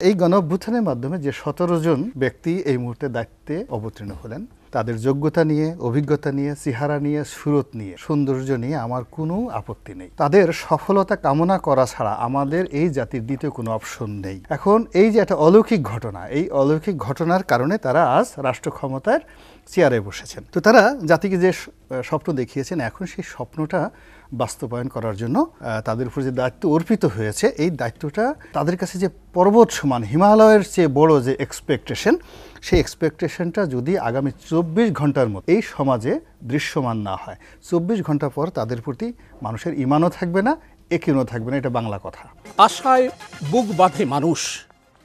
এই গণঅভ্যুত্থানের মাধ্যমে যে ১৭ জন ব্যক্তি এই মুহূর্তে দায়িত্বে অবতীর্ণ হলেন, তাদের যোগ্যতা নিয়ে, অভিজ্ঞতা নিয়ে, চেহারা নিয়ে, সুরত নিয়ে, সৌন্দর্য নিয়ে আমার কোনো আপত্তি নেই। তাদের সফলতা কামনা করা ছাড়া আমাদের এই জাতির দ্বিতীয় কোনো অপশন নেই। এখন এই যে একটা অলৌকিক ঘটনা, এই অলৌকিক ঘটনার কারণে তারা আজ রাষ্ট্র ক্ষমতার চেয়ারে বসেছেন। তো তারা জাতিকে যে স্বপ্ন দেখিয়েছেন, এখন সেই স্বপ্নটা বাস্তবায়ন করার জন্য তাদের উপর যে দায়িত্ব অর্পিত হয়েছে, এই দায়িত্বটা তাদের কাছে যে পর্বত সমান, হিমালয়ের চেয়ে বড় যে এক্সপেকটেশন, সেই এক্সপেকটেশনটা যদি আগামী ২৪ ঘন্টার মধ্যে এই সমাজে দৃশ্যমান না হয়, ২৪ ঘন্টা পর তাদের প্রতি মানুষের ঈমানও থাকবে না, একিনও থাকবে না। এটা বাংলা কথা। আশায় বুক বাঁধে মানুষ,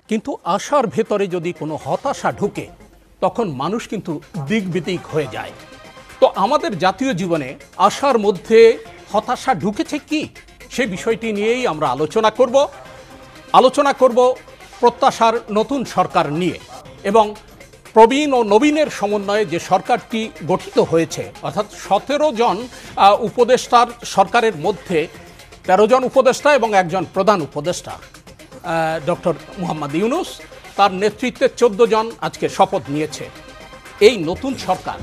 কিন্তু আশার ভেতরে যদি কোনো হতাশা ঢুকে, তখন মানুষ কিন্তু দিকবিদিক হয়ে যায়। তো আমাদের জাতীয় জীবনে আশার মধ্যে হতাশা ঢুকেছে কি, সে বিষয়টি নিয়েই আমরা আলোচনা করব প্রত্যাশার নতুন সরকার নিয়ে। এবং প্রবীণ ও নবীনের সমন্বয়ে যে সরকারটি গঠিত হয়েছে, অর্থাৎ ১৭ জন উপদেষ্টার সরকারের মধ্যে ১৩ জন উপদেষ্টা এবং একজন প্রধান উপদেষ্টা ডক্টর মোহাম্মদ ইউনূস, তার নেতৃত্বে ১৪ জন আজকে শপথ নিয়েছে। এই নতুন সরকার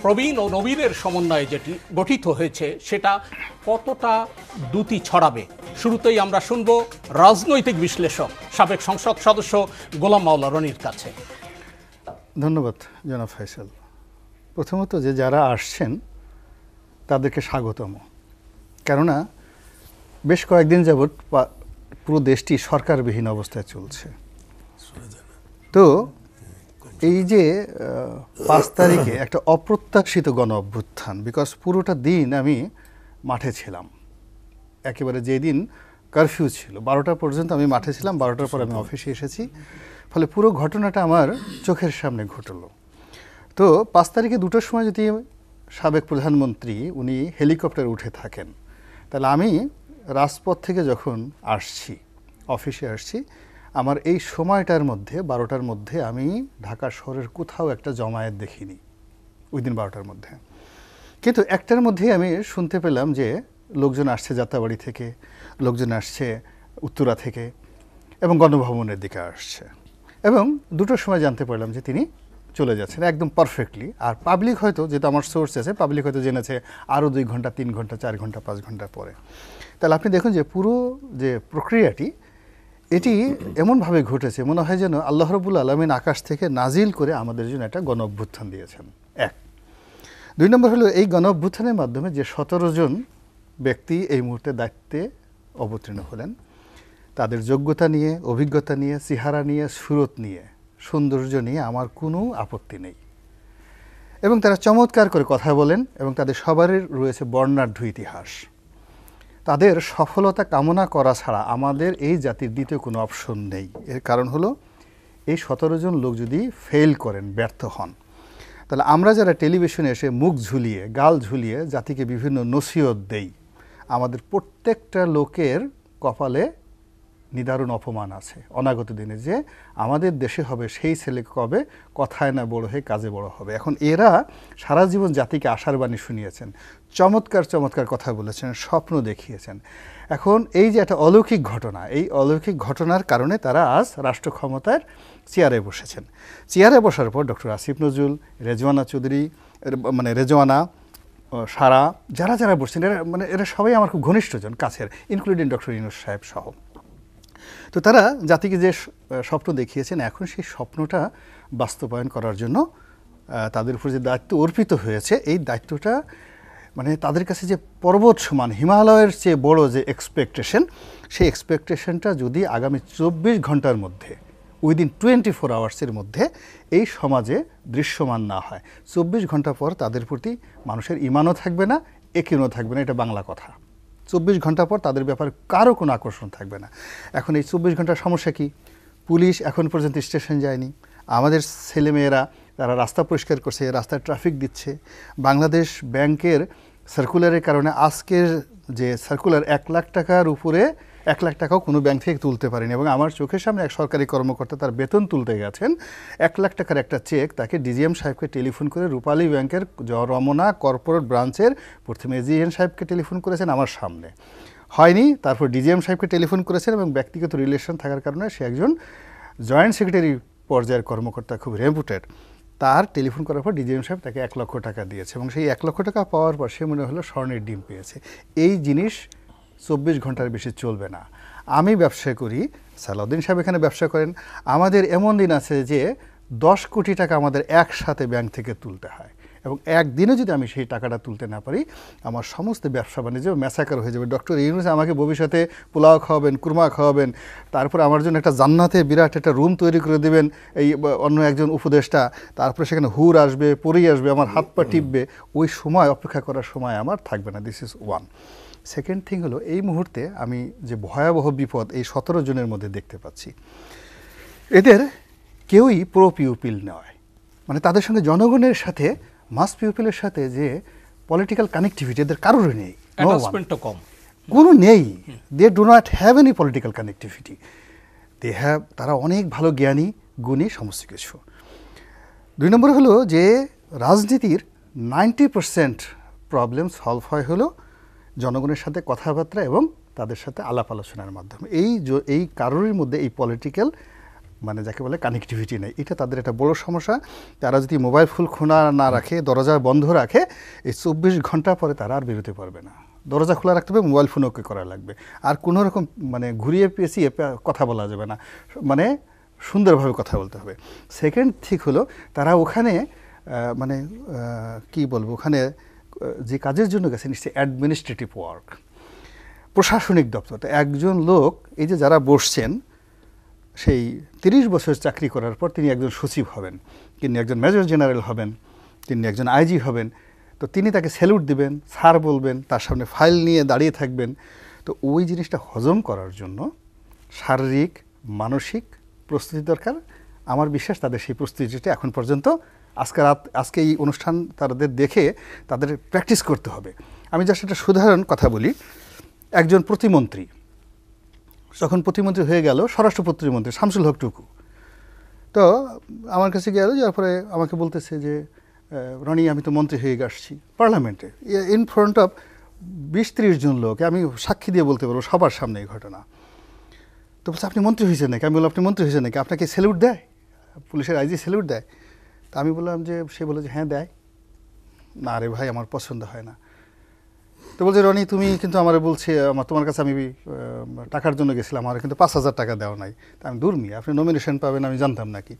প্রবীণ ও নবীনের সমন্বয়ে যেটি গঠিত হয়েছে, সেটা কতটা দ্যুতি ছড়াবে, শুরুতেই আমরা শুনব রাজনৈতিক বিশ্লেষক সাবেক সংসদ সদস্য গোলাম মাওলা রনির কাছে। ধন্যবাদ জনাব ফয়সাল। প্রথমত যে যারা আসছেন তাদেরকে স্বাগতম, কেননা বেশ কয়েকদিন যাবৎ পুরো দেশটি সরকারবিহীন অবস্থায় চলছে। তো এই যে ৫ তারিখে একটা অপ্রত্যাশিত গণ অভ্যুত্থান, বিকজ পুরোটা দিন আমি মাঠে ছিলাম, একেবারে যেদিন কারফিউ ছিল ১২টা পর্যন্ত আমি মাঠে ছিলাম, ১২টার পর আমি অফিসে এসেছি, ফলে পুরো ঘটনাটা আমার চোখের সামনে ঘটলো। তো ৫ তারিখে ২টোর সময় যদি সাবেক প্রধানমন্ত্রী উনি হেলিকপ্টারে উঠে থাকেন, তাহলে আমি রাজপথ থেকে যখন আসছি, অফিসে আসছি, আমার এই সময়টার মধ্যে ১২টার মধ্যে আমি ঢাকা শহরের কোথাও একটা জমায়েত দেখিনি উইদিন ১২টার মধ্যে। কিন্তু একটার মধ্যেই আমি শুনতে পেলাম যে লোকজন আসছে যাত্রাবাড়ি থেকে, লোকজন আসছে উত্তরা থেকে এবং গণভবনের দিকে আসছে, এবং ২টোর সময় জানতে পারলাম যে তিনি চলে যাচ্ছেন একদম পারফেক্টলি। আর পাবলিক হয়তো, যেটা আমার সোর্স আছে, পাবলিক হয়তো জেনেছে আরও ২ ঘন্টা, ৩ ঘন্টা, ৪ ঘন্টা, ৫ ঘন্টা পরে। তাহলে আপনি দেখুন যে পুরো যে প্রক্রিয়াটি, এটি এমনভাবে ঘটেছে মনে হয় যেন আল্লাহ রাব্বুল আলামিন আকাশ থেকে নাজিল করে আমাদের জন্য একটা গণ অভ্যুত্থান দিয়েছেন। ১। ২ নম্বর হলো এই গণ অভ্যুত্থানের মাধ্যমে যে ১৭ জন ব্যক্তি এই মুহূর্তে দায়িত্বে অবতীর্ণ হলেন, তাদের যোগ্যতা নিয়ে, অভিজ্ঞতা নিয়ে, চেহারা নিয়ে, সুরত নিয়ে, সৌন্দর্য নিয়ে আমার কোনো আপত্তি নেই, এবং তারা চমৎকার করে কথা বলেন, এবং তাদের সবারই রয়েছে বর্ণাঢ্য ইতিহাস। তাদের সফলতা কামনা করা ছাড়া আমাদের এই জাতির দ্বিতীয় কোনো অপশন নেই। এর কারণ হলো এই ১৭ জন লোক যদি ফেল করেন, ব্যর্থ হন, তাহলে আমরা যারা টেলিভিশনে এসে মুখ ঝুলিয়ে, গাল ঝুলিয়ে জাতিকে বিভিন্ন নসিহত দেই, আমাদের প্রত্যেকটা লোকের কপালে নিদারুণ অপমান আছে অনাগত দিনে, যে আমাদের দেশে হবে সেই ছেলে কবে কথায় না বড় হয়ে কাজে বড় হবে। এখন এরা সারা জীবন জাতিকে আশার বাণী শুনিয়েছেন, চমৎকার চমৎকার কথা বলেছেন, স্বপ্ন দেখিয়েছেন। এখন এই যে একটা অলৌকিক ঘটনা, এই অলৌকিক ঘটনার কারণে তারা আজ রাষ্ট্র ক্ষমতার চেয়ারে বসেছেন। চেয়ারে বসার পর ডক্টর আসিফ নজরুল, রেজওয়ানা চৌধুরী, মানে রেজওয়ানা, সারা, যারা যারা বসছেন, এরা সবাই আমার খুব ঘনিষ্ঠজন, কাছের, ইনক্লুডিং ডক্টর ইউনূস সাহেব সহ। তো তারা জাতিকে যে স্বপ্ন দেখিয়েছেন, এখন সেই স্বপ্নটা বাস্তবায়ন করার জন্য তাদের উপর যে দায়িত্ব অর্পিত হয়েছে, এই দায়িত্বটা মানে তাদের কাছে যে পর্বত সমান, হিমালয়ের চেয়ে বড় যে এক্সপেকটেশন, সেই এক্সপেকটেশনটা যদি আগামী ২৪ ঘন্টার মধ্যে, উইদিন 24 আওয়ার্সের মধ্যে এই সমাজে দৃশ্যমান না হয়, ২৪ ঘন্টা পর তাদের প্রতি মানুষের ঈমানও থাকবে না, একিনও থাকবে না। এটা বাংলা কথা। ২৪ ঘন্টা পর তাদের ব্যাপারে কারো কোনো আকর্ষণ থাকবে না। এখন এই ২৪ ঘন্টার সমস্যা কি? পুলিশ এখন পর্যন্ত স্টেশন যায়নি, আমাদের ছেলেমেয়েরা তারা রাস্তা পরিষ্কার করছে, রাস্তায় ট্রাফিক দিচ্ছে। বাংলাদেশ ব্যাংকের সার্কুলারের কারণে আজকের যে সার্কুলার ১ লাখ টাকার উপরে, ১ লাখ টাকাও কোনো ব্যাংক থেকে তুলতে পারেনি, এবং আমার চোখের সামনে এক সরকারি কর্মকর্তা তার বেতন তুলতে গেছেন, ১ লাখ টাকার একটা চেক তাকে ডিজিএম সাহেবকে টেলিফোন করে, রূপালী ব্যাংকের রমনা কর্পোরেট ব্রাঞ্চের প্রথমে এজিএন সাহেবকে টেলিফোন করেছেন আমার সামনে, হয়নি, তারপর ডিজিএম সাহেবকে টেলিফোন করেছেন, এবং ব্যক্তিগত রিলেশন থাকার কারণে সে একজন জয়েন্ট সেক্রেটারি পর্যায়ের কর্মকর্তা, খুব রেপুটেড, তার টেলিফোন করার পর ডিজিএম সাহেব তাকে 1 লক্ষ টাকা দিয়েছে এবং সেই 1 লক্ষ টাকা পাওয়ার পর সে মনে হলো স্বর্ণের ডিম পেয়েছে। এই জিনিস 24 ঘন্টার বেশি চলবে না। আমি ব্যবসা করি, সালাউদ্দিন সাহেব এখানে ব্যবসা করেন, আমাদের এমন দিন আছে যে 10 কোটি টাকা আমাদের একসাথে ব্যাংক থেকে তুলতে হয় এবং একদিনে যদি আমি সেই টাকাটা তুলতে না পারি আমার সমস্ত ব্যবসা বাণিজ্য ম্যাসাকার হয়ে যাবে। ডক্টর ইউনূস আমাকে ভবিষ্যতে পোলাও খাওয়াবেন, কুরমা খাওয়াবেন, তারপরে আমার জন্য একটা জান্নাতে বিরাট একটা রুম তৈরি করে দেবেন এই অন্য একজন উপদেষ্টা, তারপরে সেখানে হুর আসবে, পরি আসবে, আমার হাত পা টিপবে, ওই সময় অপেক্ষা করার সময় আমার থাকবে না। This is one. Second thing হলো, এই মুহূর্তে আমি যে ভয়াবহ বিপদ এই 17 জনের মধ্যে দেখতে পাচ্ছি, এদের কেউই প্রো পিউপিল নয়, মানে তাদের সঙ্গে জনগণের সাথে মাস পিউপিলের সাথে যে পলিটিক্যাল কানেক্টিভিটি এদের কারোরই নেই, অ্যাটাচমেন্টটা কম, কোনো নেই। They do not have any political connectivity. তারা অনেক ভালো জ্ঞানী, গুণী, সমস্ত কিছু। 2 নম্বর হলো যে রাজনীতির 90% প্রবলেম সলভ হয় হলো জনগণের সাথে কথাবার্তা এবং তাদের সাথে আলাপ আলোচনার মাধ্যমে। এই কারোর মধ্যে এই পলিটিক্যাল মানে যাকে বলে কানেক্টিভিটি নেই, এটা তাদের একটা বড় সমস্যা। তারা যদি মোবাইল ফোন খোলা না রাখে, দরজা বন্ধ রাখে, এই 24 ঘন্টা পরে তারা আর বেরোতে পারবে না। দরজা খোলা রাখতে হবে, মোবাইল ফোন ওকে করা লাগবে, আর কোনো রকম মানে ঘুরিয়ে পেঁচিয়ে কথা বলা যাবে না, মানে সুন্দরভাবে কথা বলতে হবে। সেকেন্ড ঠিক হলো তারা ওখানে মানে কি বলবো, ওখানে যে কাজের জন্য গেছেন সে অ্যাডমিনিস্ট্রেটিভ ওয়ার্ক, প্রশাসনিক দপ্তর। একজন লোক এই যে যারা বসছেন, সেই 30 বছর চাকরি করার পর তিনি একজন সচিব হবেন, তিনি একজন মেজর জেনারেল হবেন, তিনি একজন আইজি হবেন, তো তিনি তাকে স্যালুট দিবেন, স্যার বলবেন, তার সামনে ফাইল নিয়ে দাঁড়িয়ে থাকবেন। তো ওই জিনিসটা হজম করার জন্য শারীরিক মানসিক প্রস্তুতি দরকার। আমার বিশ্বাস তাদের সেই প্রস্তুতিটা এখন পর্যন্ত আজকে এই অনুষ্ঠান তাদের দেখে তাদের প্র্যাকটিস করতে হবে। আমি জাস্ট একটা সাধারণ কথা বলি, একজন প্রতিমন্ত্রী যখন প্রতিমন্ত্রী হয়ে গেল, স্বরাষ্ট্র প্রতিমন্ত্রী শামসুল হক টুকু, তো আমার কাছে গেল, যার পরে আমাকে বলতেছে যে রনি আমি তো মন্ত্রী হয়ে আসছি পার্লামেন্টে, ইন ফ্রন্ট অফ 20-30 জন লোক, আমি সাক্ষী দিয়ে বলতে পারবো সবার সামনে এই ঘটনা। তো বলছে আপনি মন্ত্রী হয়েছেন নাকি? আমি বললাম আপনি মন্ত্রী হয়েছেন নাকি, আপনাকে স্যালুট দেয়, পুলিশের আইজি স্যালুট দেয়? তা আমি বললাম যে, সে বলে যে হ্যাঁ দেয়। না রে ভাই, আমার পছন্দ হয় না। তো বলছে রনি তুমি কিন্তু আমার বলছে তোমার কাছে আমি টাকার জন্য গেছিলাম, আমার কিন্তু 5,000 টাকা দেওয়া নাই। তা আমি দূর মিয়া, আপনি নমিনেশন পাবেন আমি জানতাম নাকি?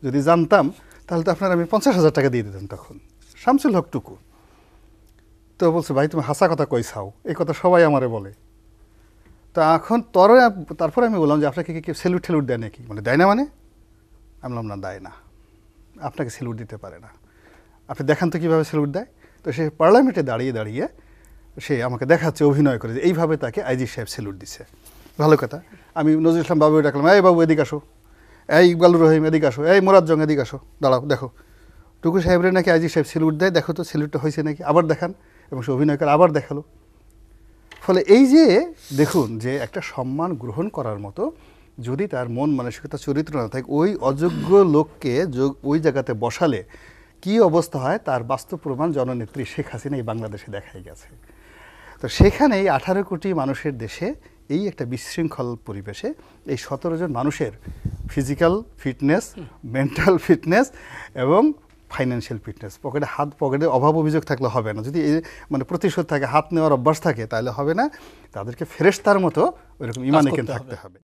যদি জানতাম তাহলে তো আপনার আমি 50,000 টাকা দিয়ে দিতাম তখন। শামসুল হক টুকু তো বলছে ভাই তুমি হাসা কথা কইছাও, এই কথা সবাই আমারে বলে। তা এখন তারপরে আমি বললাম যে আপনাকে কি কেউ স্যালুট ঠেলুট দেয় নাকি? মানে দেয় না, মানে আমি বললাম না দেয় না, আপনাকে স্যালুট দিতে পারে না, আপনি দেখান তো কীভাবে স্যালুট দেয়। তো সে পার্লামেন্টে দাঁড়িয়ে দাঁড়িয়ে সে আমাকে দেখাচ্ছে, অভিনয় করে যে এইভাবে তাকে আইজি সাহেব স্যালুট দিচ্ছে। ভালো কথা। আমি নজরুল ইসলাম বাবু ডাকলাম, এই বাবু এদিকে আসো, এই ইকবালুর রহিম এদিকে আসো, এই মোরাজ্জং এদিকে আসো, দাঁড়াও দেখো টুকু সাহেবরে নাকি আইজি সাহেব স্যালুট দেয়, দেখো তো স্যালুটটা হয়েছে নাকি, আবার দেখান। এবং সে অভিনয় করে আবার দেখালো। ফলে এই যে দেখুন যে একটা সম্মান গ্রহণ করার মতো যদি তার মন মানসিকতা চরিত্র না থাকে, ওই অযোগ্য লোককে ওই জায়গাতে বসালে কি অবস্থা হয় তার বাস্তব প্রমাণ জননেত্রী শেখ হাসিনা এই বাংলাদেশে দেখাই গেছে। তো সেখানে এই 18 কোটি মানুষের দেশে এই একটা বিশৃঙ্খল পরিবেশে এই 17 জন মানুষের ফিজিক্যাল ফিটনেস, মেন্টাল ফিটনেস এবং ফাইন্যান্সিয়াল ফিটনেস, পকেটে অভাব অভিযোগ থাকলে হবে না। যদি মানে প্রতিশোধ থাকে, হাত নেওয়ার অভ্যাস থাকে, তাহলে হবে না। তাদেরকে ফেরেশতার মতো ওইরকম ইমানে থাকতে হবে।